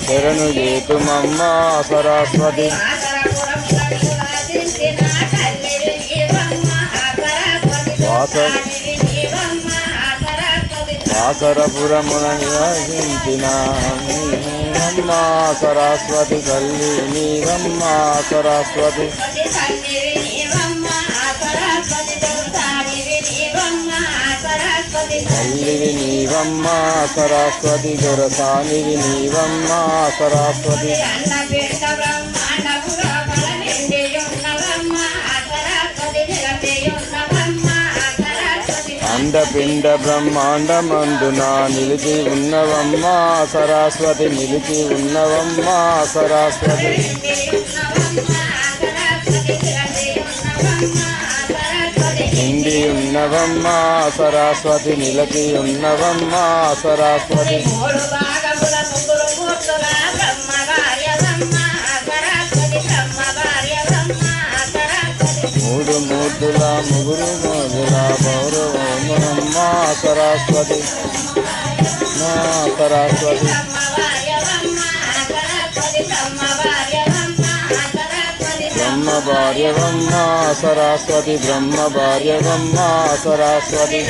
శరణు చేతుమమ్మ సరస్వతి. వాసరపురమున నివసించిన నీవమ్మ సరస్వతి తల్లి నీవమ్మ సరస్వతి. తల్లివి నీవమ్మ సరస్వతి దొరసానివి నీవమ్మ సరస్వతి. అండపిండ బ్రహ్మాండమందున నిలిచి ఉన్నవమ్మ సరస్వతి నిలిచి ఉన్నవమ్మ సరస్వతి. నిండి ఉన్నవమ్మ సరస్వతి నిలిచి ఉన్నవమ్మ సరస్వతి. మూడు మూర్తుల ముగురు మూర్తుల పౌరవమ్మ సరస్వతి మా సరస్వతి. బ్రహ్మ భార్యవమ్మ సరస్వతి బ్రహ్మ భార్యవమ్మ సరస్వతి.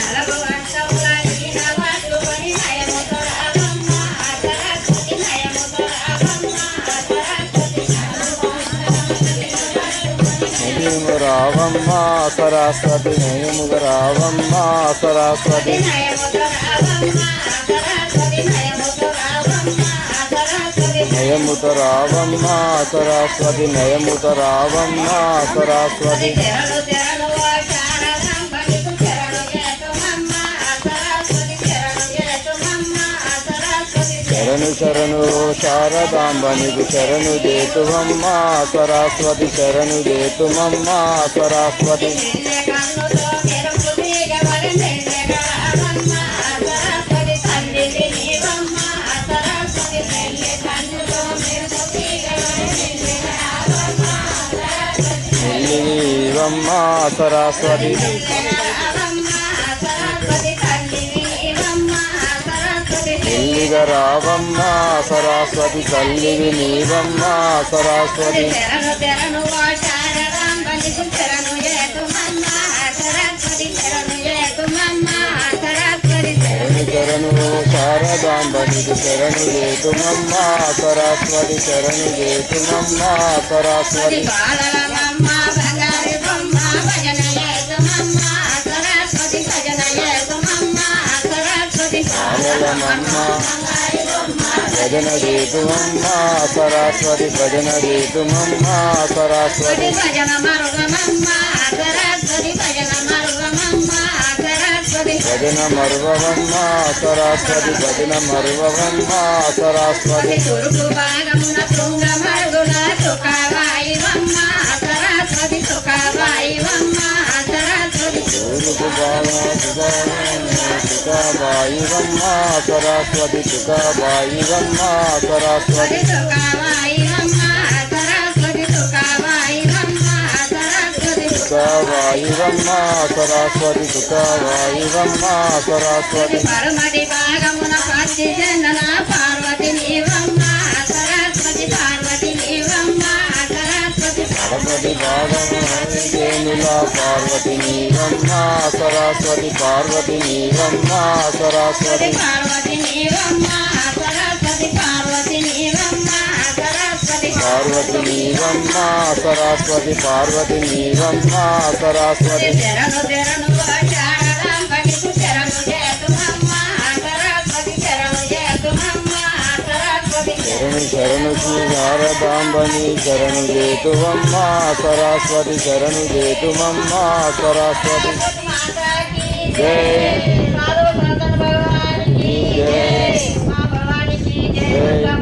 రావమ్మ సరస్వతి నయముగ రావమ్మ సరస్వతి. నయముత రావమ్మ సరస్వతి నయముత రావమ్మ సరస్వతి. శరణు శరణు శారదాంబ నీకు శరణు చేతుమమ్మ సరస్వతి శరణు చేతుమమ్మ సరస్వతి. నీవమ్మ సరస్వతి. తల్లిగా రావమ్మ సరస్వతి తల్లివి నీవమ్మ సరస్వతి. శరణు శరణు శారదాంబ నీకు శరణు చేతుమమ్మ సరస్వతి శరణు చేతుమమ్మ సరస్వతి. భజన చేతుమమ్మ సరస్వతి భజన చేతుమమ్మ సరస్వతి. భజన మరువమ్మ సరస్వతి భజన మరువమ్మ సరస్వతి. తుకాబాయివమ్మ సరస్వతి తుకాబాయివమ్మ సరస్వతి. తుకాబాయివమ్మ సరస్వతి తుకాబాయివమ్మ సరస్వతి. పరమటి భాగమున పచ్చి చందన పార్వతి నీవమ్మ సరస్వతి పార్వతి నీవమ్మ సరస్వతి. పరమటి భాగముల పార్వతి నీవమ్మ సరస్వతి పార్వతి నీవమ్మ సరస్వతి. పార్వతి నీవమ్మ సరస్వతి పార్వతి నీవమ్మ సరస్వతి. పార్వతి నీవమ్మ సరస్వతి పార్వతి నీవమ్మ సరస్వతి. శరణు శరణు శారదాంబ నీకు శరణు చేతుమమ్మ సరస్వతి శరణు చేతుమమ్మ సరస్వతి. శరణు శరణు శ్రీ శారదాంబ నీ శరణు చేతుమమ్మ సరస్వతి శరణు చేతుమమ్మ సరస్వతి. జై జై